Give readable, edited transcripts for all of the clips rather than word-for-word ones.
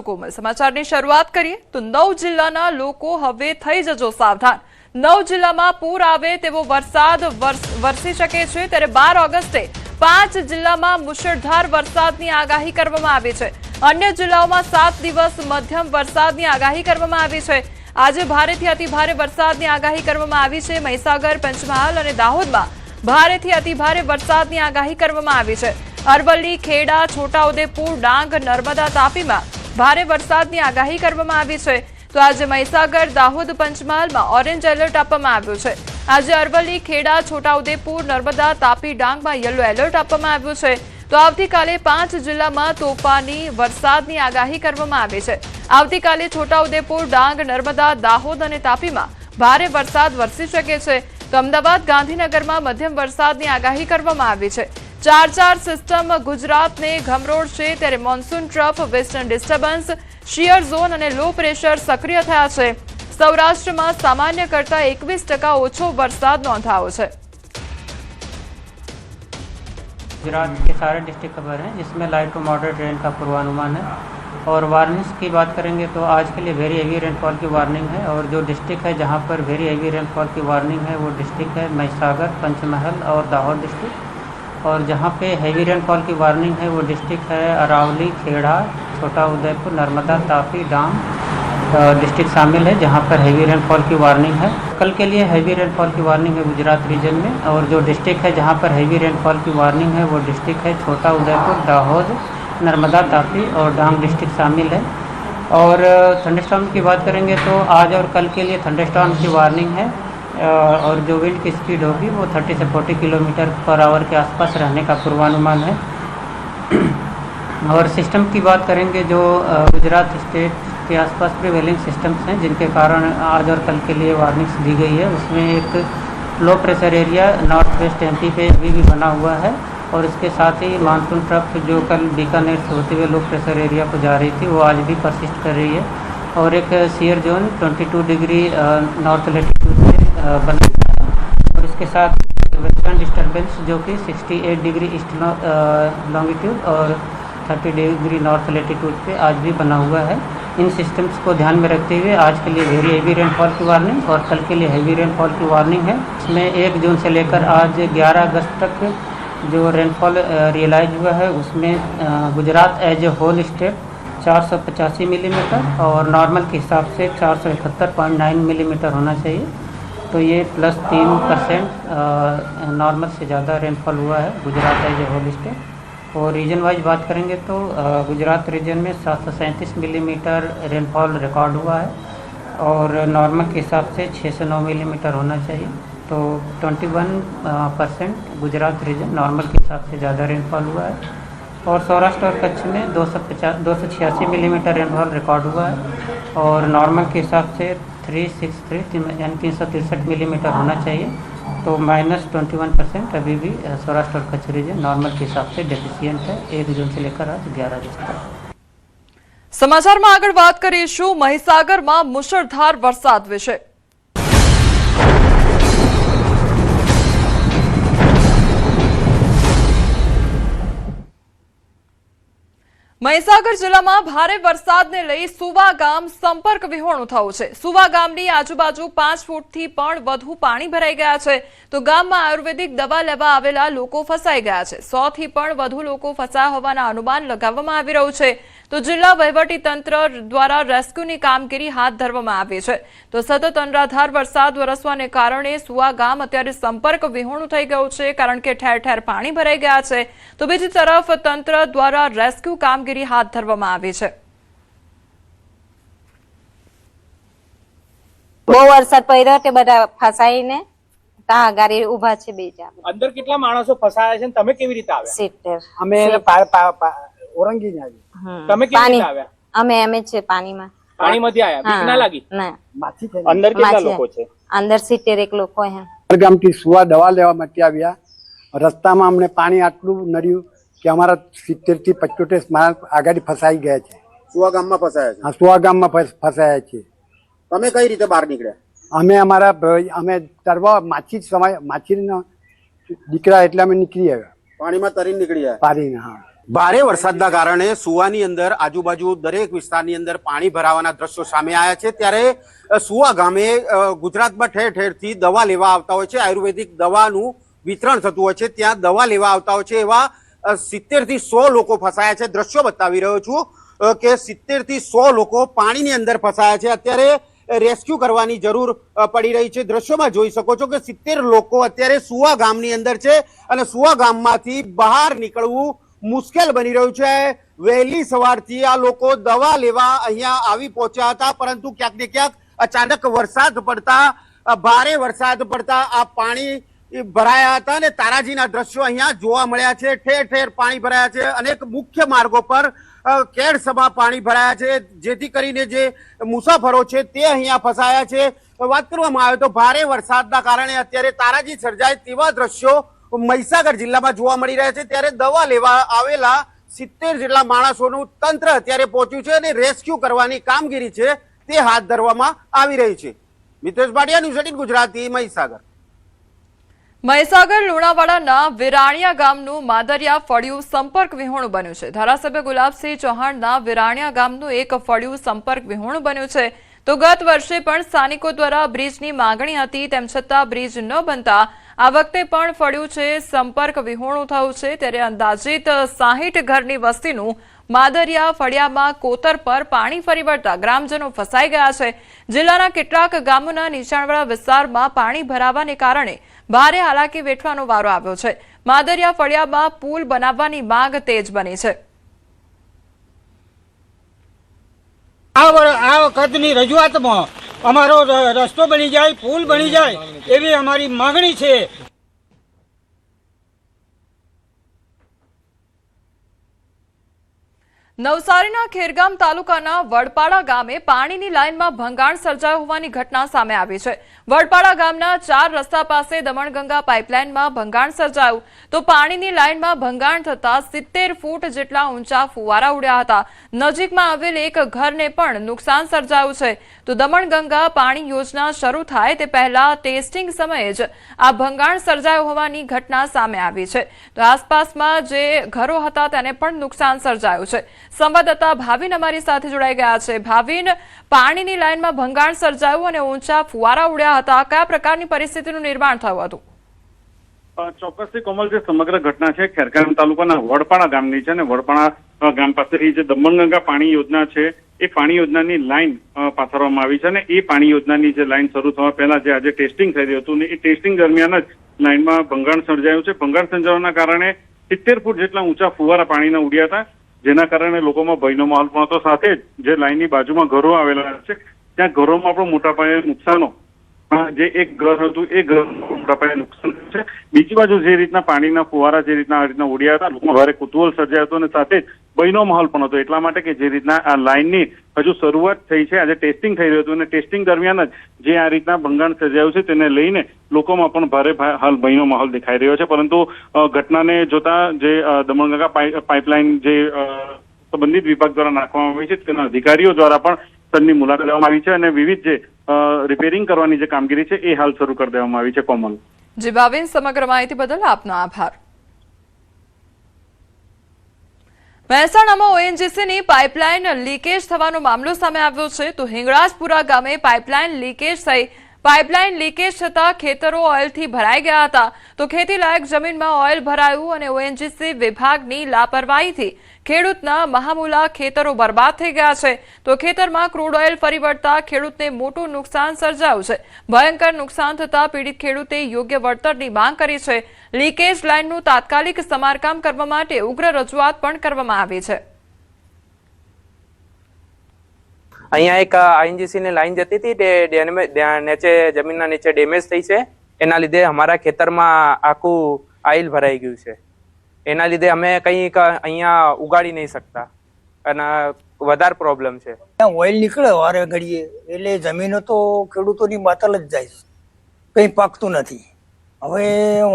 કોમલ સમાચારની શરૂઆત કરીએ તો 9 જિલ્લાના લોકો હવે થઈ જજો સાવધાન। 9 જિલ્લામાં પૂર આવે તેવો વરસાદ વરસી શકે છે ત્યારે 12 ઓગસ્ટે 5 જિલ્લામાં મુશળધાર વરસાદની આગાહી કરવામાં આવી છે। અન્ય જિલ્લાઓમાં 7 દિવસ મધ્યમ વરસાદની આગાહી કરવામાં આવી છે। આજે ભારેથી અતિભારે વરસાદની આગાહી કરવામાં આવી છે। મહીસાગર, પંચમહાલ અને દાહોદમાં ભારેથી અતિભારે વરસાદની આગાહી કરવામાં આવી છે। અરવલ્લી, ખેડા, છોટાઉદેપુર, ડાંગ, નર્મદા, તાપીમાં ભારે વરસાદની આગાહી કરવામાં આવી છે। તો આજે મહીસાગર, દાહોદ, પંચમહાલમાં ઓરેન્જ એલર્ટ આપવામાં આવ્યું છે। આજે અરવલ્લી, ખેડા, છોટાઉદેપુર, નર્મદા, તાપી, ડાંગમાં યલો એલર્ટ આપવામાં આવ્યું છે। તો આવતીકાલે 5 જિલ્લામાં તોફાની વરસાદની આગાહી કરવામાં આવી છે। આવતીકાલે છોટાઉદેપુર, ડાંગ, નર્મદા, દાહોદ અને તાપીમાં ભારે વરસાદ વરસી શકે છે। તો અમદાવાદ, ગાંધીનગરમાં મધ્યમ વરસાદની આગાહી કરવામાં આવી છે। 4 સિસ્ટમ ગુજરાતને ગમરોળશે ત્યારે monsoon trough, western disturbance, shear zone અને લો પ્રેશર સક્રિય થયા છે। સૌરાષ્ટ્રમાં સામાન્ય કરતા 21% ઓછો વરસાદ નોંધાયો છે। गुजरात के सारे डिस्ट्रिक्ट कवर हैं जिसमें लाइट टू मॉडरेट रेन का पूर्वानुमान है। और वार्निंग्स की बात करेंगे तो आज के लिए वेरी हेवी रेनफॉल की वार्निंग है। और जो डिस्ट्रिक्ट है जहां पर वेरी हेवी रेनफॉल की वार्निंग है वो डिस्ट्रिक्ट है महीसागर, पंचमहल और दाहोद डिस्ट्रिक्ट। और जहां पे हेवी रेनफॉल की वार्निंग है वो डिस्ट्रिक्ट है अरावली, खेड़ा, छोटाउदेपुर, नर्मदा, तापी, डांग डिस्ट्रिक्ट शामिल है जहां पर हेवी रेनफॉल की वार्निंग है। कल के लिए हेवी रेनफॉल की वार्निंग है गुजरात रीजन में। और जो डिस्ट्रिक्ट है जहां पर हेवी रेनफॉल की वार्निंग है वो डिस्ट्रिक्ट है छोटाउदेपुर, दाहोद, नर्मदा, तापी और डांग डिस्ट्रिक्ट शामिल है। और थंडरस्टॉर्म की बात करेंगे तो आज और कल के लिए थंडरस्टॉर्म की वार्निंग है। और जो विंड की स्पीड होगी वो 30 से 40 किलोमीटर पर आवर के आसपास रहने का पूर्वानुमान है। और सिस्टम की बात करेंगे जो गुजरात स्टेट के आसपास प्रिवेलिंग सिस्टम्स हैं जिनके कारण आज और कल के लिए वार्निंग्स दी गई है। उसमें एक low pressure area north west MP पे अभी भी बना हुआ है। और इसके साथ ही मानसून ट्रफ जो कल बीकानेर से होते हुए लो प्रेशर एरिया को जा रही थी वो आज भी परसिस्ट कर रही है। और एक shear zone 22 degree north latitude से बना है। और इसके साथ वेस्टर्न डिस्टर्बेंस जो कि 68 डिग्री ईस्ट लॉन्गिट्यूड और 30 डिग्री नॉर्थ लेटीट्यूड पे आज भी बना हुआ है। इन सिस्टम्स को ध्यान में रखते हुए आज के लिए वेरी हेवी रेनफॉल की वार्निंग और कल के लिए हेवी रेनफॉल की वार्निंग है। इसमें 1 जून से लेकर आज 11 अगस्त तक जो रेनफॉल रियलाइज हुआ है उसमें Gujarat as a whole state 485 millimetre और नॉर्मल के हिसाब से 471.9 मिलीमीटर होना चाहिए। तो ये +3% नॉर्मल से ज़्यादा रेनफॉल हुआ है Gujarat as a whole state. और रीजन वाइज बात करेंगे तो गुजरात रीजन में 737 मिलीमीटर रेनफॉल रिकॉर्ड हुआ है। और नॉर्मल के हिसाब से 6 से 9 मिलीमीटर होना चाहिए। तो 21% गुजरात रीजन नॉर्मल के हिसाब से ज़्यादा रेनफॉल हुआ है। और सौराष्ट्र और कच्छ में 286 मिलीमीटर रेनफॉल रिकॉर्ड हुआ है। और नॉर्मल के हिसाब से 363 यानी 363 मिलीमीटर होना चाहिए। तो -21% अभी भी सौराष्ट्र और कच्छ रीजन नॉर्मल के हिसाब से डेफिशिएंट है 1 जून से लेकर आज 11 अगस्त तक। समाचाરમાં આગળ વાત કરીશું મહીસાગરમાં મુશળધાર વરસાદ વિશે। મહીસાગર જિલ્લામાં ભારે વરસાદને લઈ સુવા ગામ સંપર્ક વિહોણું થયું છે। સુવા ગામની આજુબાજુ 5 ફૂટથી પણ વધુ પાણી ભરાઈ ગયા છે। તો ગામમાં આયુર્વેદિક દવા લેવા આવેલા લોકો ફસાઈ ગયા છે। 100 થી પણ વધુ લોકો ફસાયા હોવાના અનુમાન લગાવવામાં આવી રહ્યું છે। તો જિલ્લા વહીવટી તંત્ર દ્વારા રેસ્ક્યુની કામગીરી હાથ ધરવામાં આવી છે। તો સતત અનરાધાર વરસાદ વરસવાને કારણે સુવા ગામ અત્યારે સંપર્ક વિહોણું થઈ ગયું છે કારણ કે ઠેર ઠેર પાણી ભરાઈ ગયા છે। તો બીજી તરફ તંત્ર દ્વારા રેસ્ક્યુ કામગીરી હાથ ધરવામાં આવી છે। બહુ વરસાદ પડ્યો તે બધા ફસાઈને તા ગાડી ઊભા છે બે જા। અંદર કેટલા માણસો ફસાયા છે તમે કેવી રીતે આવ્યા? 70 અમે ઓરંગી ને આવી તમે કેવી રીતે આવ્યા? અમે છે પાણીમાં પાણીમાંથી આવ્યા બીક ના લાગી? ના માછી થઈ અંદર કેટલા લોકો છે? અંદર 70 લોકો હે। ગામથી સુવા દવા લેવા માટે આવ્યા। રસ્તામાં અમને પાણી આટલું નડ્યું કે અમારા 70 થી 75 માણસ આગળ ફસાઈ ગયા છે। સુવા ગામમાં ફસાયા છે? હા, સુવા ગામમાં ફસાયા છે। તમે કઈ રીતે બહાર નીકળ્યા? અમે તરવા માછી સમય માછીના દીકરા એટલે અમે નીકળી આવ્યા। પાણીમાં તરીને નીકળી આવ્યા? પાણીને, હા। ભારે વરસાદના કારણે સુવાની અંદર આજુબાજુ દરેક વિસ્તારની અંદર પાણી ભરાવાના દ્રશ્યો સામે આવ્યા છે। ત્યારે સુવા ગામે ગુજરાતમાં ઠેર ઠેરથી દવા લેવા આવતા હોય છે, આયુર્વેદિક દવાનું વિતરણ થતું હોય છે, ત્યાં દવા લેવા આવતા હોય છે। એવા 70 થી 100 લોકો ફસાયા છે। દ્રશ્યો બતાવી રહ્યો છું કે 70 થી 100 લોકો પાણીની અંદર ફસાયા છે। અત્યારે રેસ્ક્યુ કરવાની જરૂર પડી રહી છે। દ્રશ્યોમાં જોઈ શકો છો કે 70 લોકો અત્યારે સુવા ગામની અંદર છે અને સુવા ગામમાંથી બહાર નીકળવું મુશ્કેલ બની રહ્યું છે। વહેલી સવારથી આ લોકો દવા લેવા અહીંયા આવી પહોંચ્યા હતા, પરંતુ ક્યાંક ને ક્યાંક અચાનક વરસાદ પડતા, ભારે વરસાદ પડતા આ પાણી ભરાયા હતા અને તારાજીના દ્રશ્યો અહીંયા જોવા મળ્યા છે। ઠેર ઠેર પાણી ભરાયા છે। અનેક મુખ્ય માર્ગો પર કેડસમાં પાણી ભરાયા છે, જેથી કરીને જે મુસાફરો છે તે અહીંયા ફસાયા છે। વાત કરવામાં આવે તો ભારે વરસાદના કારણે અત્યારે તારાજી સર્જાય તેવા દ્રશ્યો મહીસાગર જિલ્લામાં જોવા મળી રહ્યા છે। ત્યારે દવા લેવા આવેલા 70 જેટલા માણસોનું તંત્ર અત્યારે પહોંચ્યું છે અને રેસ્ક્યુ કરવાની કામગીરી છે તે હાથ ધરવામાં આવી રહી છે। મિતેશ ભાટિયા, ન્યૂઝ 18 ગુજરાતી, મહીસાગર। મહીસાગર લુણાવાડાના વિરાણિયા ગામનું માદરિયા ફળિયું સંપર્ક વિહોણું બન્યું છે। ધારાસભ્ય ગુલાબસિંહ ચૌહાણના વિરાણિયા ગામનું એક ફળિયું સંપર્ક વિહોણું બન્યું છે। તો ગત વર્ષે પણ સ્થાનિકો દ્વારા બ્રિજની માંગણી હતી, તેમ છતાં બ્રિજ ન બનતા આ વખતે પણ ફળિયું છે સંપર્ક વિહોણું થયું છે। ત્યારે અંદાજિત 60 ઘરની વસ્તીનું માદરિયા ફળિયામાં કોતર પર પાણી ફરી વળતા ગ્રામજનો ફસાઈ ગયા છે। જિલ્લાના કેટલાક ગામોના નીચાણવાળા વિસ્તારમાં પાણી ભરાવાને કારણે ભારે હાલાકી વેઠવાનો વારો આવ્યો છે। માદરિયા ફળિયામાં પુલ બનાવવાની માંગ તેજ બની છે। આ વખતની રજૂઆતમાં અમારો રસ્તો બની જાય, પુલ બની જાય એવી અમારી માંગણી છે। નવસારીના ખેરગામ તાલુકાના વડપાડા ગામે પાણીની લાઇનમાં ભંગાણ સર્જાયું હોવાની ઘટના સામે આવી છે। વડપાડા ગામના 4 રસ્તા પાસે દમણગંગા પાઇપલાઇનમાં ભંગાણ સર્જાયું તો પાણીની લાઇનમાં ભંગાણ થતા 70 ફૂટ જેટલા ઊંચા ફુવારા ઉડ્યા હતા। નજીકમાં આવેલ એક ઘરને પણ નુકસાન સર્જાયું છે। તો દમણગંગા પાણી યોજના શરૂ થાય તે પહેલા ટેસ્ટિંગ સમયે જ આ ભંગાણ સર્જાયું હોવાની ઘટના સામે આવી છે। તો આસપાસમાં જે ઘરો હતા તેને પણ નુકસાન સર્જાયું છે। સંવાદદાતા ભાવિન અમારી સાથે જોડાઈ ગયા છે। ભાવિન, પાણીની લાઇનમાં ભંગાણ સર્જાયું અને ઊંચા ફુવારા ઉડ્યા હતા, કયા પ્રકારની પરિસ્થિતિનું નિર્માણ થયું હતું? ચોક્કસથી કોમલ, જે સમગ્ર ઘટના છે ખેરગામ તાલુકાના વડપાડા ગામની છે અને વડપાડા ગામ પાસેથી જે દમણગંગા પાણી યોજના છે એ પાણી યોજનાની લાઈન પાથરવામાં આવી છે અને એ પાણી યોજનાની જે લાઈન શરૂ થવા પહેલા જે આજે ટેસ્ટિંગ થઈ રહ્યું હતું ને એ ટેસ્ટિંગ દરમિયાન જ લાઈનમાં ભંગાણ સર્જાયું છે। ભંગાણ સર્જાવાના કારણે 70 ફૂટ જેટલા ઊંચા ફુવારા પાણીના ઉડ્યા હતા, જેના કારણે લોકોમાં ભયનો માહોલ પણ હતો। સાથે જ જે લાઈનની બાજુમાં ઘરો આવેલા છે ત્યાં ઘરોમાં પણ મોટા પાયે નુકસાનો, જે એક ઘર હતું એ ઘર મોટા પાયે નુકસાન છે। બીજી બાજુ જે રીતના પાણીના ફુવારા જે રીતના આ રીતના ઉડ્યા હતા, લોકોમાં ભારે કુતૂહલ સર્જાયો હતો અને સાથે જ ભયનો માહોલ પણ હતો, એટલા માટે કે જે રીતના આ લાઈનની હજુ શરૂઆત થઈ છે, આજે ટેસ્ટિંગ થઈ રહ્યું હતું અને ટેસ્ટિંગ દરમિયાન જ જે આ રીતના ભંગાણ સર્જાયું છે તેને લઈને લોકોમાં પણ ભારે હાલ ભયનો માહોલ દેખાઈ રહ્યો છે। પરંતુ ઘટનાને જોતા જે દમણગંગા પાઇપલાઇન જે સંબંધિત વિભાગ દ્વારા નાખવામાં આવી છે તેના અધિકારીઓ દ્વારા પણ સ્થળની મુલાકાત લેવામાં આવી છે અને વિવિધ જે રિપેરિંગ કરવાની જે કામગીરી છે એ હાલ શરૂ કરી દેવામાં આવી છે। કોમલ જી ભાવિન, સમગ્ર માહિતી બદલ આપનો આભાર। મહેસાણામાં ઓએનજીસીની પાઇપલાઇન લીકેજ થવાનો મામલો સામે આવ્યો છે। તો હિંગળાજપુરા ગામે પાઇપલાઇન લીકેજ થઈ પાઇપલાઇન લીકેજ થતાં ખેતરો ઓઇલથી ભરાઈ ગયા હતા। તો ખેતીલાયક જમીનમાં ઓઇલ ભરાયું અને ઓએનજીસી વિભાગની લાપરવાહીથી ખેડૂતના મહામૂલા ખેતરો બરબાદ થઈ ગયા છે। તો ખેતરમાં ક્રૂડ ઓઇલ ફરી વળતા ખેડૂતને મોટું નુકસાન સર્જાયું છે। ભયંકર નુકસાન થતાં પીડિત ખેડૂતે યોગ્ય વળતરની માંગ કરી છે। લીકેજ લાઇનનું તાત્કાલિક સમારકામ કરવા માટે ઉગ્ર રજૂઆત પણ કરવામાં આવી છે। અહીંયા એક આઈએનજીસી ની લાઈન જતી હતી તે નીચે જમીનના નીચે ડેમેજ થઈ છે, એના લીધે અમારા ખેતરમાં આખું આઈલ ભરાઈ ગયું છે। એના લીધે અમે કંઈક અહીંયા ઉગાડી નહીં શકતા અને વધારે પ્રોબ્લેમ છે। ઓઇલ નીકળે વારે ઘડીએ એટલે જમીનો તો ખેડૂતોની માતલ જ જાય છે, કંઈ પાકતું નથી। હવે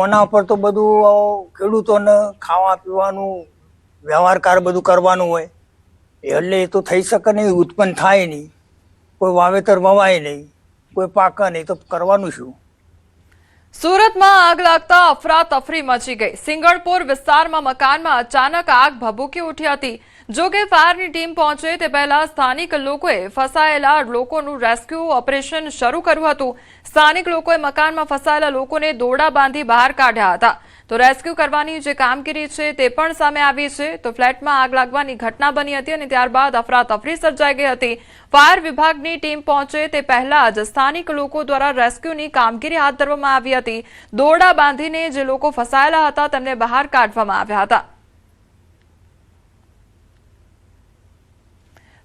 ઓના પર તો બધું ખેડૂતોને ખાવા પીવાનું વ્યવહારકાર બધું કરવાનું હોય એટલે એ તો થઈ શકે નહીં, ઉત્પન્ન થાય નહીં, કોઈ વાવેતર વવાય નહીં, કોઈ પાકે નહીં, તો કરવાનું શું? સુરતમાં આગ લાગતા અફરાતફરી મચી ગઈ. સિંગણપોર વિસ્તારમાં મકાનમાં અચાનક આગ ભભૂકી ઉઠી હતી. જો કે ફાયરની ટીમ પહોંચે તે પહેલા સ્થાનિક લોકોએ ફસાયેલા લોકોનું રેસ્ક્યુ ઓપરેશન શરૂ કર્યું હતું. સ્થાનિક લોકોએ મકાનમાં ફસાયેલા લોકોને દોરડા બાંધી બહાર કાઢ્યા હતા. તો રેસ્ક્યુ કરવાની જે કામગીરી છે તે પણ સામે આવી છે. તો ફ્લેટમાં આગ લાગવાની ઘટના બની હતી અને ત્યારબાદ અફરાતફરી સર્જાઈ ગઈ હતી. ફાયર વિભાગની ટીમ પહોંચે તે પહેલા જ સ્થાનિક લોકો દ્વારા રેસ્ક્યુની કામગીરી હાથ ધરવામાં આવી હતી. દોરડા બાંધીને જે લોકો ફસાયેલા હતા તેમને બહાર કાઢવામાં આવ્યા હતા.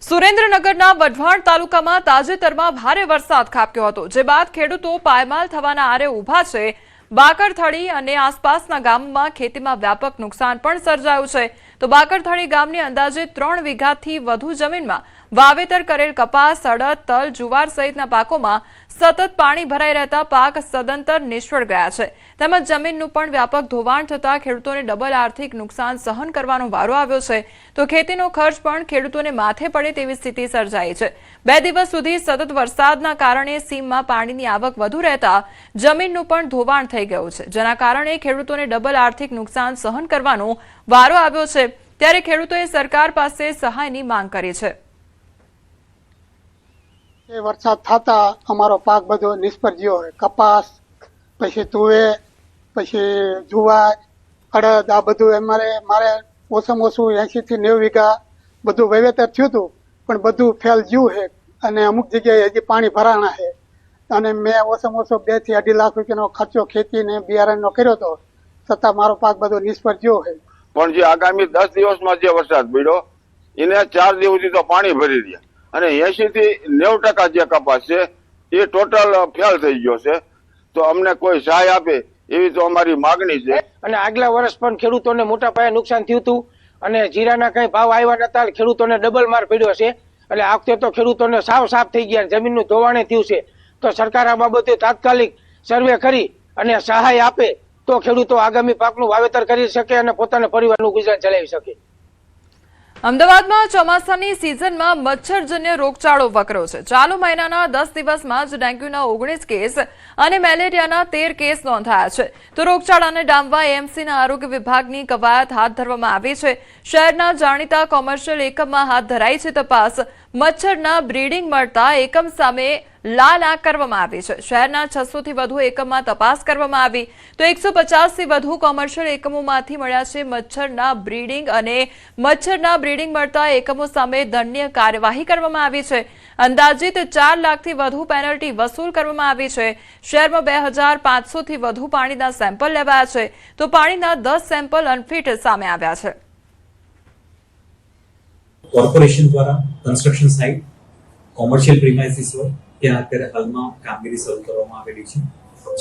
સુરેન્દ્રનગરના વઢવાણ તાલુકામાં તાજેતરમાં ભારે વરસાદ ખાબક્યો હતો, જે બાદ ખેડૂતો પાયમાલ થવાના આરે ઉભા છે. બાકરથળી અને આસપાસના ગામોમાં ખેતીમાં વ્યાપક નુકસાન પણ સર્જાયું છે. તો બાકરથળી ગામની અંદાજે 3 વીઘાથી વધુ જમીનમાં વાવેતર કરેલ કપાસ, અડદ, તલ, જુવાર સહિતના પાકોમાં સતત પાણી ભરાઈ રહેતા પાક સદંતર નિષ્ફળ ગયા છે. તેમજ જમીનનું પણ વ્યાપક ધોવાણ થતા ખેડૂતોને ડબલ આર્થિક નુકસાન સહન કરવાનો વારો આવ્યો છે. તો ખેતીનો ખર્ચ પણ ખેડૂતોને માથે પડે તેવી સ્થિતિ સર્જાઈ છે. 2 દિવસ સુધી સતત વરસાદના કારણે સીમમાં પાણીની આવક વધુ રહેતા જમીનનું પણ ધોવાણ થઈ ગયું છે, જેના કારણે ખેડૂતોને ડબલ આર્થિક નુકસાન સહન કરવાનો વારો આવ્યો છે. ત્યારે ખેડૂતોએ સરકાર પાસે સહાયની માંગ કરી છે. એ વરસાદ થતા અમારો પાક બધો નિષ્ફળ ગયો હોય. કપાસ, પછી તુવેર, પછી જુવાર, અડદ, આ બધું મારે ઓછામાં ઓછું 80 થી 90 વીઘા બધું વાવેતર થયું હતું, પણ બધું ફેલ ગયું છે અને અમુક જગ્યાએ હજી પાણી ભરાણા છે. અને મેં ઓછામાં ઓછો 2 થી 2.5 લાખ રૂપિયાનો ખર્ચો ખેતી ને બિયારણનો કર્યો હતો, છતાં મારો પાક બધો નિષ્ફળ ગયો છે. પણ જે આગામી 10 દિવસમાં જે વરસાદ પડ્યો એને 4 દિવસથી તો પાણી ભરી રહ્યા અને 80 થી 90% જે કપાસ છે એ ટોટલ ફેલ થઈ ગયો છે. તો અમને કોઈ સહાય આપે એવી તો અમારી માગણી છે. અને આગલા વર્ષ પણ ખેડૂતોને મોટા પાયે નુકસાન થયું હતું અને જીરાના કઈ ભાવ આવ્યા નતા, ખેડૂતોને ડબલ માર પડ્યો છે. એટલે આ વખતે તો ખેડૂતોને સાફ થઈ ગયા, જમીનનું ધોવાણે થયું છે. તો સરકાર આ બાબતે તાત્કાલિક સર્વે કરી અને સહાય આપે તો ખેડૂતો આગામી પાકનું વાવેતર કરી શકે અને પોતાના પરિવારનું ગુજરાન ચલાવી શકે. અમદાવાદમાં ચોમાસાની સિઝનમાં મચ્છરજન્ય રોગચાળો વકર્યો છે. ચાલુ મહિનાના 10 દિવસમાં જ ડેન્ગ્યુના 19 કેસ અને મેલેરિયાના 13 કેસ નોંધાયા છે. તો રોગચાળાને ડામવા એએમસીના આરોગ્ય વિભાગની કવાયત હાથ ધરવામાં આવી છે. શહેરના જાણીતા કોમર્શિયલ એકમમાં હાથ ધરાઈ છે તપાસ. મચ્છરના બ્રીડિંગ મળતા એકમ સામે લાલ આંખ કરવામાં આવી છે. શહેરના 600 થી વધુ એકમમાં તપાસ કરવામાં આવી. તો 150 થી વધુ કોમર્શિયલ એકમોમાંથી મળ્યા છે મચ્છરના બ્રીડિંગ અને મચ્છરના બ્રીડિંગ મળતા એકમો સામે દંડનીય કાર્યવાહી કરવામાં આવી છે. અંદાજિત 4 લાખથી વધુ પેનલ્ટી વસૂલ કરવામાં આવી છે. શહેરમાં 2500 થી વધુ પાણીના સેમ્પલ લેવાયા છે. તો પાણીના 10 સેમ્પલ અનફિટ સામે આવ્યા છે. કોર્પોરેશન દ્વારા કન્સ્ટ્રક્શન સાઇટ કોમર્શિયલ પ્રીમાઇસીસ પર ત્યાં અત્યારે હાલમાં કામગીરી શરૂ કરવામાં આવેલી છે.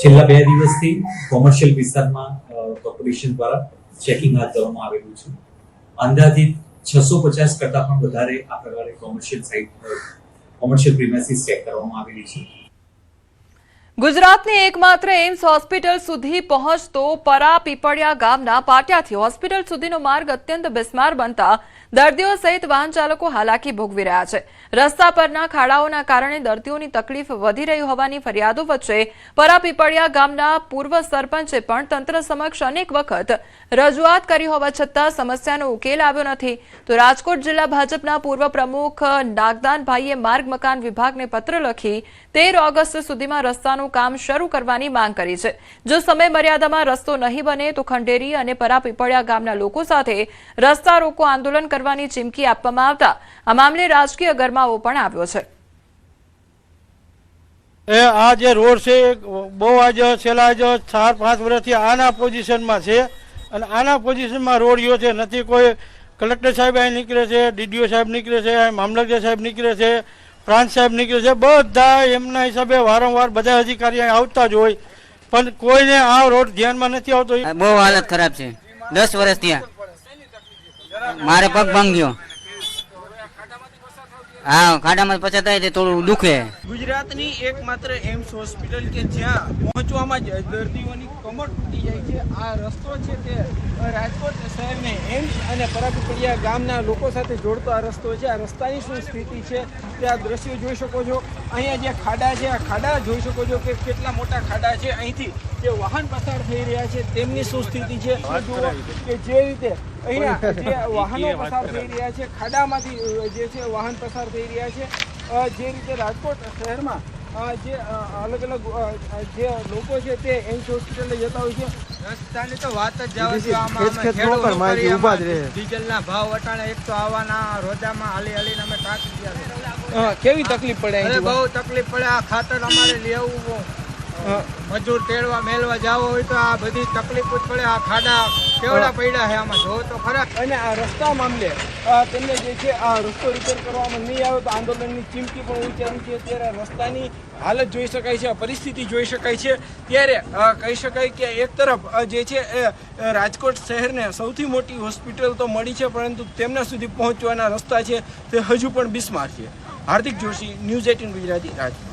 છેલ્લા 2 દિવસથી કોમર્શિયલ વિસ્તારમાં કોર્પોરેશન દ્વારા ચેકિંગ હાથ ધરવામાં આવેલું છે. અંદાજિત 650 કરતા પણ વધારે આ પ્રકારે કોમર્શિયલ પ્રીમાઇસીસ ચેક કરવામાં આવેલી છે. ગુજરાતની એકમાત્ર એમ્સ હોસ્પિટલ સુધી પહોંચતો પરા પીપળિયા ગામના પાટિયાથી હોસ્પિટલ સુધીનો માર્ગ અત્યંત બિસ્માર બનતા દર્દીઓ સહિત વાહન ચાલકો હાલાકી ભોગવી રહ્યા છે. રસ્તા પરના ખાડાઓના કારણે દર્દીઓની તકલીફ વધી રહી હોવાની ફરિયાદો વચ્ચે પરા પીપળિયા ગામના પૂર્વ સરપંચે પણ તંત્ર સમક્ષ અનેક વખત રજૂઆત કરી હોવા છતાં સમસ્યાનો ઉકેલ આવ્યો નથી. તો રાજકોટ જિલ્લા ભાજપના પૂર્વ પ્રમુખ નાગદાનભાઈએ માર્ગ મકાન વિભાગને પત્ર લખી 13 ઓગસ્ટ સુધીમાં રસ્તાનું કામ શરૂ કરવાની માંગ કરી છે. જો સમય મર્યાદામાં રસ્તો નહીં બને તો ખંડેરી અને પરા પીપળિયા ગામના લોકો સાથે રસ્તા રોકો આંદોલન કરવાની ચીમકી આપવામાં આવતા આ મામલે રાજકીય ગરમાવો પણ આવ્યો છે. આ જે રોડ છે બહુ આજ છેલ્લા 4-5 વર્ષથી આના પોઝિશનમાં છે અને આના પોઝિશનમાં રોડ ગયો છે નથી. કોઈ કલેક્ટર સાહેબ અહીં નીકળે છે, ડીડીઓ સાહેબ નીકળે છે, મામલતદાર સાહેબ નીકળે છે, પ્રાંત સાહેબ નીકળે છે, બધા એમના હિસાબે વારંવાર બધા અધિકારી આવતા જ હોય, પણ કોઈને આ રોડ ધ્યાનમાં નથી આવતો. બહુ હાલત ખરાબ છે. 10 વર્ષ ત્યાં મારે પગ ભાંગ્યો. હા ખાડામાં પસાર થાય તે થોડું દુખે. ગુજરાતની એકમાત્ર એમ્સ હોસ્પિટલ કે જ્યાં પહોંચવામાં જ દર્દીઓની કમર તૂટી જાય છે. આ રસ્તો છે તે રાજકોટ શહેરને એમ્સ અને પરાગપડિયા ગામના લોકો સાથે જોડતો આ રસ્તો છે. આ રસ્તાની શું સ્થિતિ છે તે આ દ્રશ્યો જોઈ શકો છો. અહીંયા જે ખાડા છે આ ખાડા જોઈ શકો છો કે કેટલા મોટા ખાડા છે. અહીંથી જે વાહન પસાર થઈ રહ્યા છે તેમની શું સ્થિતિ છે જુઓ કે જે રીતે અહીંયા જે વાહનો પસાર થઈ રહ્યા છે ખાડામાંથી જે છે વાહન પસાર થઈ રહ્યા છે. જે રીતે રાજકોટ શહેરમાં જે અલગ અલગ જે લોકો છે તે એમ્સ હોસ્પિટલે જતા હોય છે. રસ્તાની તો વાત જ જવા દો. આમાં ડીઝલના ભાવ વટાણે એક તો આવવાના રોજામાં હાલીને અમે થાકી ગયા. કેવી તકલીફ પડે? બહુ તકલીફ પડે. આ ખાતર અમારે લેવું, મજૂર તેડવા મેળવા જવો હોય તો આ બધી તકલીફ જ પડે. આ ખાડા કેવડા પડ્યા છે આમાં જો તો ખરા. અને આ રસ્તા મામલે તેમને જે છે આ રસ્તો રિપેર કરવામાં નહીં આવે તો આંદોલનની ચીમકી પણ ઉચ્ચારી છે. ત્યારે રસ્તાની હાલત જોઈ શકાય છે, પરિસ્થિતિ જોઈ શકાય છે. ત્યારે કહી શકાય કે એક તરફ જે છે એ રાજકોટ શહેરને સૌથી મોટી હોસ્પિટલ તો મળી છે, પરંતુ તેમના સુધી પહોંચવાના રસ્તા છે તે હજુ પણ બિસ્માર છે. હાર્દિક જોશી, ન્યૂઝ 18 ગુજરાતી, રાજકોટ.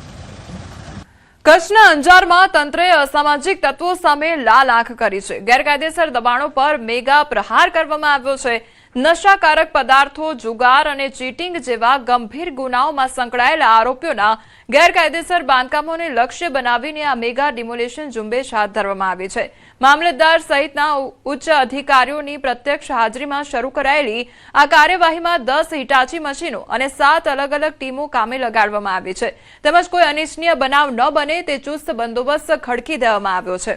કચ્છના અંજારમાં તંત્રએ અસામાજિક તત્વો સામે લાલ આંખ કરી છે. ગેરકાયદેસર દબાણો પર મેગા પ્રહાર કરવામાં આવ્યો છે. નશાકારક પદાર્થો, જુગાર અને ચીટિંગ જેવા ગંભીર ગુનાઓમાં સંકળાયેલા આરોપીઓના ગેરકાયદેસર બાંધકામોને લક્ષ્ય બનાવીને આ મેગા ડિમોલેશન ઝુંબેશ હાથ ધરવામાં આવી છે. મામલતદાર સહિતના ઉચ્ચ અધિકારીઓની પ્રત્યક્ષ હાજરીમાં શરૂ કરાયેલી આ કાર્યવાહીમાં 10 હિટાચી મશીનો અને 7 અલગ અલગ ટીમો કામે લગાડવામાં આવી છે. તેમજ કોઈ અનિચ્છનીય બનાવ ન બને તે ચુસ્ત બંદોબસ્ત ખડકી દેવામાં આવ્યો છે.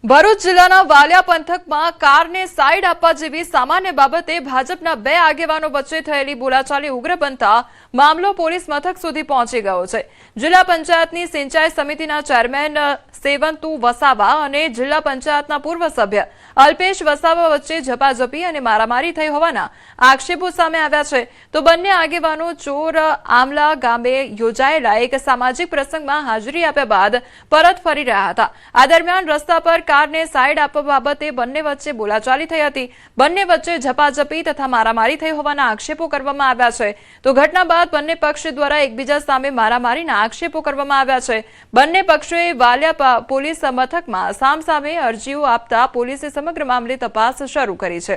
ભરૂચ જિલ્લાના વાલિયા પંથકમાં કારને સાઈડ આપવા જેવી સામાન્ય બાબતે ભાજપના 2 આગેવાનો વચ્ચે થયેલી બોલાચાલી ઉગ્ર બનતા મામલો પોલીસ મથક સુધી પહોંચી ગયો છે. જિલ્લા પંચાયતની સિંચાઈ સમિતિના ચેરમેન સેવંતુ વસાવા અને જિલ્લા પંચાયતના પૂર્વ સભ્ય અલ્પેશ વસાવા વચ્ચે ઝપાઝપી અને મારામારી થઈ હોવાના આક્ષેપો સામે આવ્યા છે. તો બંને આગેવાનો ચોર આમલા ગામે યોજાયેલા એક સામાજિક પ્રસંગમાં હાજરી આપ્યા બાદ પરત ફરી રહ્યા હતા. આ દરમિયાન રસ્તા પર કારને સાઈડ આપવા બાબતે બંને વચ્ચે બોલાચાલી થઈ હતી. બંને વચ્ચે ઝપાઝપી તથા મારામારી થઈ હોવાના આક્ષેપો કરવામાં આવ્યા છે. તો ઘટના બાદ બંને પક્ષ દ્વારા એકબીજા સામે મારામારીના આક્ષેપો કરવામાં આવ્યા છે. બંને પક્ષોએ વાલિયા પોલીસ મથકમાં સામસામે અરજીઓ આપતા પોલીસે સમગ્ર મામલે તપાસ શરૂ કરી છે.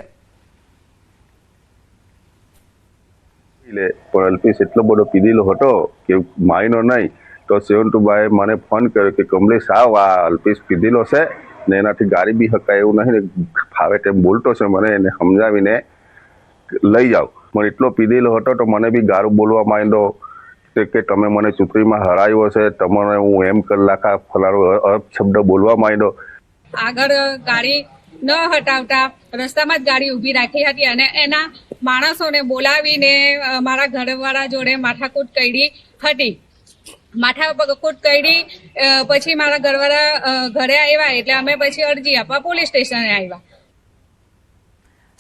પણ અલ્પેશ એટલો બધો પીધેલો હતો કે માયનો નહીં તો સેવંતુભાઈ મને ફોન કર્યો કે કમલેશ આવ, આ અલ્પેશ પીધેલો છે ને એનાથી ગાડી બી હકાય એવું નહીં ને ફાવે તેમ બોલતો છે, મને એને સમજાવીને લઈ જાઓ. મને એટલો પીધેલો હતો તો મને બી ગારું બોલવા માંડ્યો કે તમે મને ચૂંટણીમાં હરાવ્યો છે, તમને હું એમ કલાકા ફલારો શબ્દ બોલવા માંડ્યો. આગળ ગાડી ન હટાવતા રસ્તામાં જ ગાડી ઊભી રાખી હતી અને એના માણસોને બોલાવીને મારા ઘરવાળા જોડે માથાકૂટ કરી હતી. માથાકૂટ કરી પછી મારા ઘરવાળા ઘરે આવ્યા એટલે અમે પછી અરજી આપવા પોલીસ સ્ટેશને આવ્યા.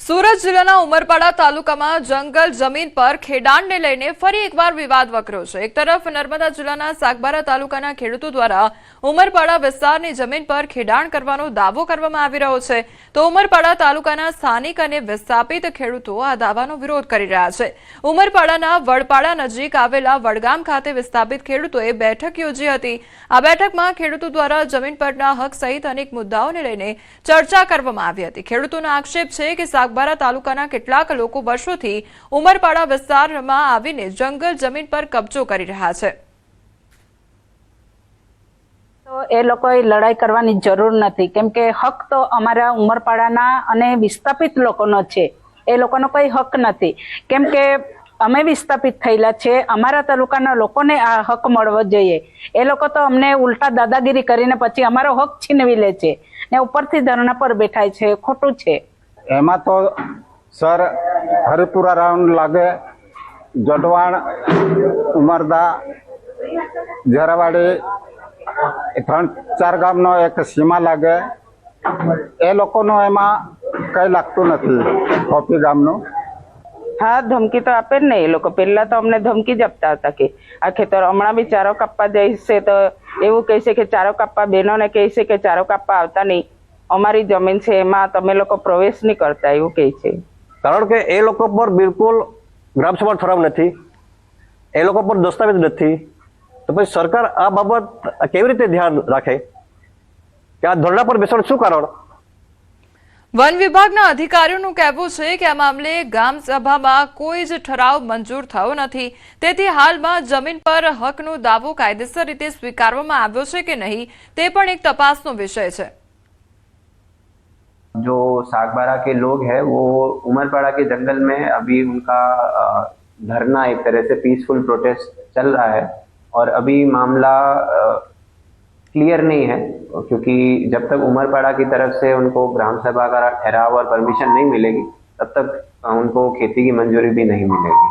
સુરત જિલ્લાના ઉમરપાડા તાલુકામાં જંગલ જમીન પર ખેડાણને લઈને ફરી એકવાર વિવાદ વકર્યો છે. એક તરફ નર્મદા જિલ્લાના સાગબારા તાલુકાના ખેડૂતો દ્વારા ઉમરપાડા વિસ્તારની જમીન પર ખેડાણ કરવાનો દાવો કરવામાં આવી રહ્યો છે, તો ઉમરપાડા તાલુકાના સ્થાનિક અને વિસ્થાપિત ખેડૂતો આ દાવાનો વિરોધ કરી રહ્યા છે. ઉમરપાડાના વડપાડા નજીક આવેલા વડગામ ખાતે વિસ્થાપિત ખેડૂતોએ બેઠક યોજી હતી. આ બેઠકમાં ખેડૂતો દ્વારા જમીન પરના હક સહિત અનેક મુદ્દાઓને લઈને ચર્ચા કરવામાં આવી હતી. ખેડૂતોનો આક્ષેપ છે કે સાગબારા તાલુકાના કેટલાક લોકો વર્ષોથી ઉમરપાડા વિસ્તારમાં આવીને જંગલ જમીન પર કબજો કરી રહ્યા છે. તો એ લોકોએ લડાઈ કરવાની જરૂર નથી, કેમ કે હક તો અમારા ઉમરપાડાના અને વિસ્થાપિત લોકોનો છે. એ લોકોનો કોઈ હક નથી, કેમ કે અમે વિસ્થાપિત થયેલા છે. અમારા તાલુકાના લોકોને આ હક મળવો જોઈએ. એ લોકો તો અમને ઉલટા દાદાગીરી કરીને પછી અમારો હક છીનવી લે છે ને ઉપરથી ધરણા પર બેઠાય છે. ખોટું છે. એમાં તો સર હરિપુરા રાઉન્ડ લાગે, જડવાણ, ઉમરદા, ઝેરાવાડી, 3-4 ગામનો એક સીમા લાગે. એ લોકોનું એમાં કઈ લાગતું નથી. ખોપી ગામનું હા ધમકી તો આપે જ ને એ લોકો. પહેલા તો અમને ધમકી જ આપતા હતા કે આ ખેતર હમણાં બી ચારો કાપવા જઈશે તો એવું કહેશે કે ચારો કાપવા, બહેનોને કહેશે કે ચારો કાપવા આવતા નહીં, અમારી જમીન છે એમાં તમે લોકો પ્રવેશ નહીં કરતા, એવું કહે છે. કારણ કે એ લોકો પર બિલકુલ ગ્રામસભા ઠરાવ નથી, એ લોકો પર દસ્તાવેજ નથી, તો પછી સરકાર આ બાબત કેવી રીતે ધ્યાન રાખે કે આ ધરણા પર બેસવાનું શું કારણ? વન વિભાગના અધિકારીઓનું કહેવું છે કે આ મામલે ગામ સભામાં કોઈ જ ઠરાવ મંજૂર થયો નથી, તેથી હાલમાં જમીન પર હકનો દાવો કાયદેસર રીતે સ્વીકારવામાં આવ્યો છે કે નહીં તે પણ એક તપાસનો વિષય છે। जो सागबारा के लोग हैं वो उमरपाड़ा के जंगल में अभी उनका धरना एक तरह से पीसफुल प्रोटेस्ट चल रहा है और अभी मामला क्लियर नहीं है, क्योंकि जब तक उमरपाड़ा की तरफ से उनको ग्राम सभा का ठहराव और परमिशन नहीं मिलेगी तब तक उनको खेती की मंजूरी भी नहीं मिलेगी।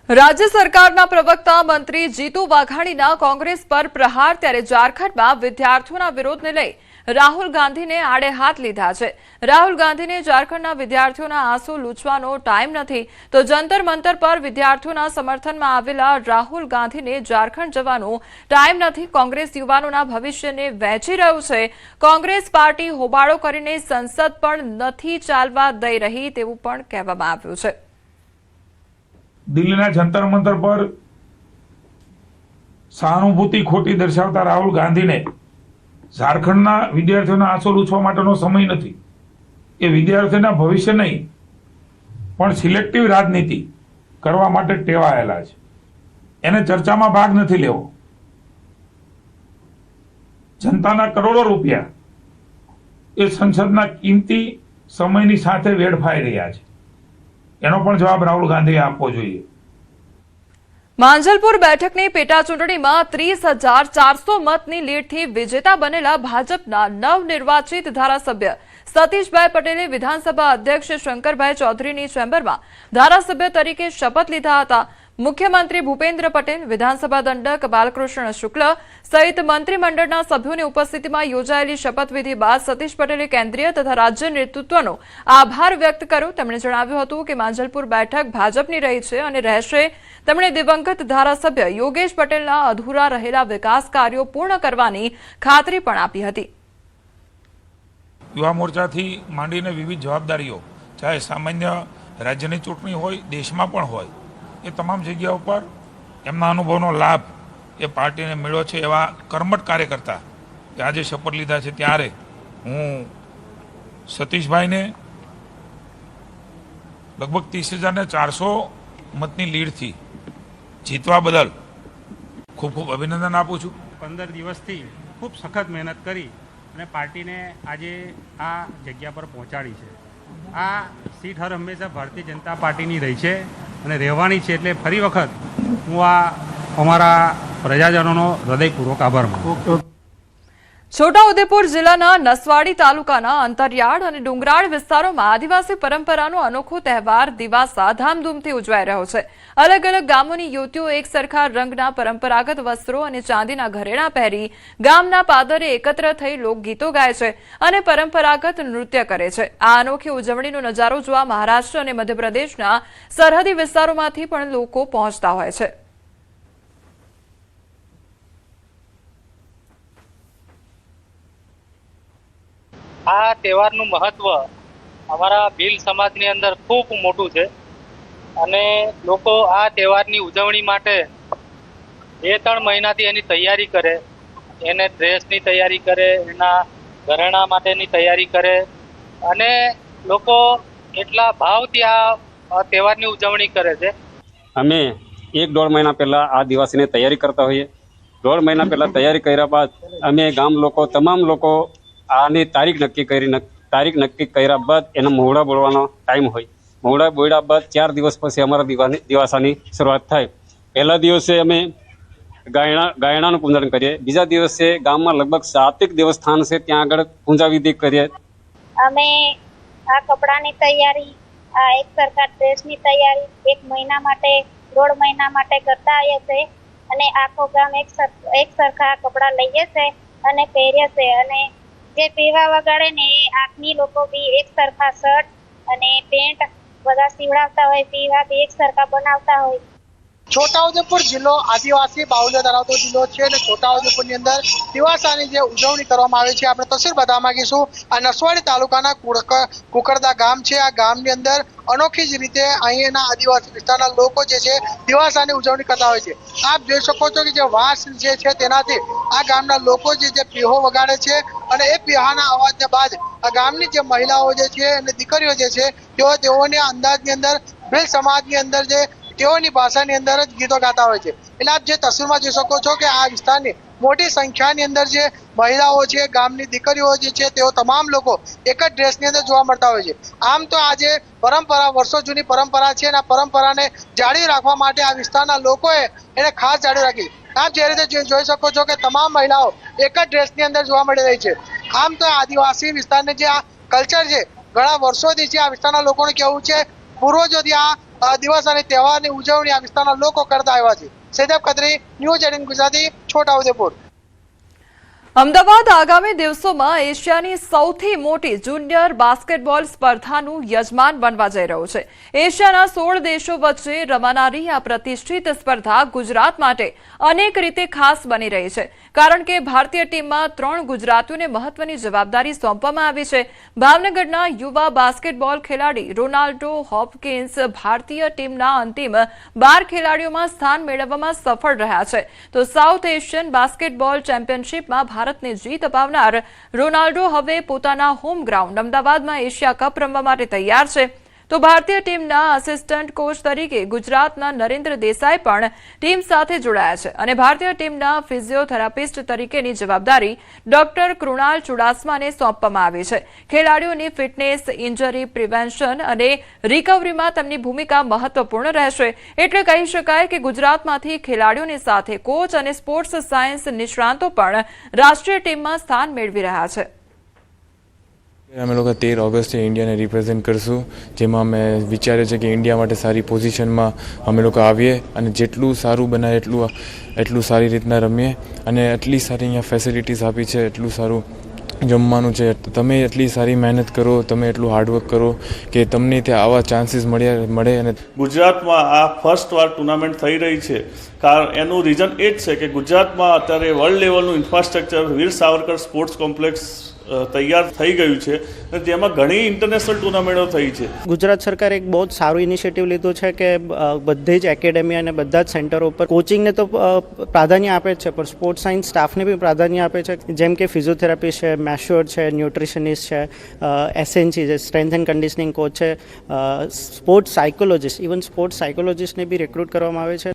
राज्य सरकारना प्रवक्ता मंत्री जीतू वाघाणीना कांग्रेस पर प्रहार, त्यारे झारखंडમાં विद्यार्थीओना विरोधने लई राहुल गांधी ने आड़े हाथ लीधा है। राहुल गांधी ने झारखंडना विद्यार्थीओना आंसू लूछवानो टाइम नहीं, तो जंतर मंतर पर विद्यार्थीओना समर्थन में आवेला राहुल गांधी ने झारखंड जवानो टाइम नहीं। कांग्रेस युवानोना भविष्यने वहेंची रह्यु छे। कांग्रेस पार्टी होबाळो करीने संसद पण नहीं चालवा दई रही तेवुं पण कहेवामां आव्युं छे। दिल्लीना जंतर मंतर पर सहानुभूति खोटी दर्शावता राहुल गांधी ने झारखंडना विद्यार्थीओना आंसू लूछवा माटेनो समय नथी। ए विद्यार्थीना भविष्य नहीं पण सिलेक्टिव राजनीति करवा माटे टेवायेला छे, एने चर्चामां भाग नथी लेवो। जनताना करोड़ो रूपिया ए संसदना कीमती समयनी साथे वेડફાઈ રહ્યા છે, એનો પણ જવાબ રાहुल ગાંધીએ આપવો જોઈએ। માંજલપુર બેઠકની પેટા ચૂંટણીમાં 30,400 મતની લીડથી વિજેતા બનેલા ભાજપના નવનિર્વાચિત ધારાસભ્ય સતીશભાઈ પટેલે વિધાનસભા અધ્યક્ષ શંકરભાઈ ચૌધરીની ચેમ્બરમાં ધારાસભ્ય તરીકે શપથ લીધા હતા। મુખ્યમંત્રી ભૂપેન્દ્ર પટેલ, વિધાનસભા દંડક બાલકૃષ્ણ શુક્લ સહિત મંત્રીમંડળના સભ્યોની ઉપસ્થિતિમાં યોજાયેલી શપથવિધિ બાદ સતીશ પટેલે કેન્દ્રીય તથા રાજ્ય નેતૃત્વનો આભાર વ્યક્ત કર્યો। તેમણે જણાવ્યું હતું કે માંજલપુર બેઠક ભાજપની રહી છે અને રહેશે। તેમણે દિવંગત ધારાસભ્ય યોગેશ પટેલના અધૂરા રહેલા વિકાસ કાર્યો પૂર્ણ કરવાની ખાતરી પણ આપી હતી। युवा मोर्चाथी मांडीने विविध जवाबदारीओ, चाहे सामान्य राज्यनी चूंटणी होय, देशमां पण होय, ए तमाम जग्याओ पर एमना अनुभवनो लाभ ए पार्टीने मेळ्यो छे। एवा कर्मठ कार्यकर्ता आजे शपथ लीधा छे त्यारे हूँ सतीशभाईने लगभग 30,400 मतनी लीडथी जीतवा बदल खूब खूब अभिनंदन आपू छूं। 15 દિવસથી ખૂબ સખત મહેનત કરી અને પાર્ટીને આજે આ જગ્યા પર પહોંચાડી છે। આ સીટ હર હંમેશા ભારતીય જનતા પાર્ટીની રહી છે અને રહેવાની છે, એટલે ફરી વખત હું આ અમારા પ્રજાજનોનો હૃદયપૂર્વક આભાર માનું। છોટાઉદેપુર જિલ્લાના નસવાડી તાલુકાના અંતરિયાળ અને ડુંગરાળ વિસ્તારોમાં આદિવાસી પરંપરાનો અનોખો તહેવાર દિવાસા ધામધૂમથી ઉજવાઈ રહ્યો છે। अलग अलग गामोनी युवतीओ एक सरखा रंगना परंपरागत वस्त्रों और चांदीना घरेणा पहेरी गामना पादरे एकत्र थई लोकगीतो गाय छे अने परंपरागत नृत्य करे छे। आ अनोखी उजवणीनो नजारो जोवा महाराष्ट्र और मध्यप्रदेशना सरहदी विस्तारोमांथी पण लोको पहोंचता होय छे। आ तहेवारनुं महत्व अमारा भील समाजनी अंदर खूब मोटुं छे અને લોકો આ તહેવારની ઉજવણી માટે 2-3 મહિનાથી એની તૈયારી કરે, એને ડ્રેસની તૈયારી કરે, એના ઘરેણા માટેની તૈયારી કરે અને લોકો એટલા ભાવથી આ તહેવારની ઉજવણી કરે છે। અમે 1-1.5 મહિના પહેલા આ દિવસની તૈયારી કરતા હોઈએ। 1.5 મહિના પહેલા તૈયારી કર્યા બાદ અમે ગામ લોકો તમામ લોકો આની તારીખ નક્કી કર્યા બાદ એના મોહડા બોલવાનો ટાઈમ હોય। મોહડા બોલ્યા બાદ 4 દિવસ પછી અમારા દિવાસાની શરૂઆત થાય। પહેલા દિવસે અમે ગાયણાનું પૂજન કરીએ, બીજા દિવસે ગામમાં લગભગ 7 દેવસ્થાન છે ત્યાં આગળ પૂજા વિધિ કરીએ। અમે આ કપડાની તૈયારી, આ એક સરખા ડ્રેસની તૈયારી 1 મહિના માટે 1.5 મહિના માટે કરતા આવીએ છીએ અને આખો ગામ એક સરખા કપડા લઈએ છે અને પહેરીએ છે અને જે પીવા વગાડે ને એ આંખની લોકો બી એક સરખા શર્ટ અને પેન્ટ બધા સીવડાવતા હોય, પીવા બી એક સરખા બનાવતા હોય। છોટાઉદેપુર જિલ્લો આદિવાસી બાહુલ્ય ધરાવતો જિલ્લો છે અને છોટાઉદેપુરની અંદર દિવાસાની જે ઉજવણી કરવામાં આવે છે આપણે તસવીર બતાવવા માંગીશું. આ નસવાડી તાલુકાના કુકરદા ગામ છે. આ ગામની અંદર અનોખી જ રીતે અહીંના આદિવાસી વિસ્તારના લોકો જે છે દિવાસાની ઉજવણી કરતા હોય છે. આપ જોઈ શકો છો કે જે વાંસ જે છે તેનાથી આ ગામના લોકો જે પીહો વગાડે છે અને એ પીહાના અવાજને બાદ આ ગામની જે મહિલાઓ જે છે અને દીકરીઓ જે છે તેઓને અંદાજની અંદર ભીલ સમાજની અંદર જે તેઓની ભાષાની અંદર જ ગીતો ગાતા હોય છે. એટલે આપ જે તસવીરમાં જોઈ શકો છો કે આ વિસ્તારની મોટી સંખ્યાની અંદર જે મહિલાઓ છે, ગામની દીકરીઓ જે છે તેઓ તમામ લોકો એક જ ડ્રેસની અંદર જોવા મળતા હોય છે. આમ તો આજે પરંપરા વર્ષો જૂની પરંપરા છે અને આ પરંપરાને જાળવી રાખવા માટે આ વિસ્તારના લોકોએ એને ખાસ જાળવી રાખી. આપ જે રીતે જોઈ શકો છો કે તમામ મહિલાઓ એક જ ડ્રેસની અંદર જોવા મળી રહી છે. આમ તો આદિવાસી વિસ્તારને જે આ કલ્ચર છે ઘણા વર્ષોથી છે. આ વિસ્તારના લોકોનું કહેવું છે પૂર્વજોથી આ દિવસ અને તહેવારની ઉજવણી આ વિસ્તારના લોકો કરતા આવ્યા છે. સૈદબ કદરી, ન્યૂઝ 18 ગુજરાતી, છોટાઉદેપુર. અમદાવાદ આગામી દિવસોમાં એશિયાની સૌથી મોટી જુનિયર બાસ્કેટબોલ સ્પર્ધાનું યજમાન બનવા જઈ રહ્યું છે. એશિયાના 16 દેશો વચ્ચે રમાનારી આ પ્રતિષ્ઠિત સ્પર્ધા ગુજરાત માટે અનેક રીતે ખાસ બની રહી છે, કારણ કે ભારતીય ટીમમાં 3 ગુજરાતીઓને મહત્વની જવાબદારી સોંપવામાં આવી છે. ભાવનગરના યુવા બાસ્કેટબોલ ખેલાડી રોનાલ્ડો હોપકિન્સ ભારતીય ટીમના અંતિમ 12 ખેલાડીઓમાં સ્થાન મેળવવામાં સફળ રહ્યા છે. તો સાઉથ એશિયન બાસ્કેટબોલ ચેમ્પિયનશિપમાં ભારતને જીત અપાવનાર રોનાલ્ડો હવે પોતાના હોમ ગ્રાઉન્ડ અમદાવાદમાં એશિયા કપ રમવા માટે તૈયાર છે. તો ભારતીય ટીમના આસિસ્ટન્ટ કોચ તરીકે ગુજરાતના નરેન્દ્ર દેસાઈ પણ ટીમ સાથે જોડાયા છે અને ભારતીય ટીમના ફિઝિયોથેરાપિસ્ટ તરીકેની જવાબદારી ડોક્ટર કૃણાલ ચુડાસમાને સોંપવામાં આવી છે. ખેલાડીઓની ફિટનેસ, ઇન્જરી પ્રિવેન્શન અને રિકવરીમાં તેમની ભૂમિકા મહત્વપૂર્ણ રહેશે. એટલે કહી શકાય કે ગુજરાતમાંથી ખેલાડીઓની સાથે કોચ અને સ્પોર્ટ્સ સાયન્સ નિષ્ણાતો પણ રાષ્ટ્રીય ટીમમાં સ્થાન મેળવી રહ્યા છે. અમે લોકો 13 ઓગસ્ટે ઇન્ડિયાને રિપ્રેઝેન્ટ કરશું, જેમાં અમે વિચાર્યું છે કે ઇન્ડિયા માટે સારી પોઝિશનમાં અમે લોકો આવીએ અને જેટલું સારું બનાવે એટલું સારી રીતના રમીએ અને એટલી સારી અહીંયા ફેસિલિટીઝ આપી છે, એટલું સારું જમવાનું છે. તમે એટલી સારી મહેનત કરો, તમે એટલું હાર્ડવર્ક કરો કે તમને ત્યાં આવા ચાન્સીસ મળે. અને ગુજરાતમાં આ ફર્સ્ટ વાર ટુર્નામેન્ટ થઈ રહી છે. એનું રીઝન એ જ છે કે ગુજરાતમાં અત્યારે વર્લ્ડ લેવલનું ઇન્ફ્રાસ્ટ્રક્ચર વીર સાવરકર સ્પોર્ટ્સ કોમ્પ્લેક્સ તૈયાર થઈ ગયું છે અને તેમાં ઘણી ઇન્ટરનેશનલ ટુર્નામેન્ટો થઈ છે. ગુજરાત સરકારે એક બહુ સારું ઇનિશિયેટિવ લીધું છે કે બધી જ એકેડેમી અને બધા જ સેન્ટરો ઉપર કોચિંગને તો પ્રાધાન્ય આપે જ છે, પણ સ્પોર્ટ્સ સાયન્સ સ્ટાફને બી પ્રાધાન્ય આપે છે. જેમ કે ફિઝિયોથેરાપિસ્ટ છે, મેશ્યોર છે, ન્યુટ્રિશનિસ્ટ છે, એસએનસી છે, સ્ટ્રેન્થ એન્ડ કન્ડિશનિંગ કોચ છે, સ્પોર્ટ્સ સાયકોલોજીસ્ટ, ઇવન સ્પોર્ટ્સ સાયકોલોજીસ્ટને બી રિક્રુટ કરવામાં આવે છે.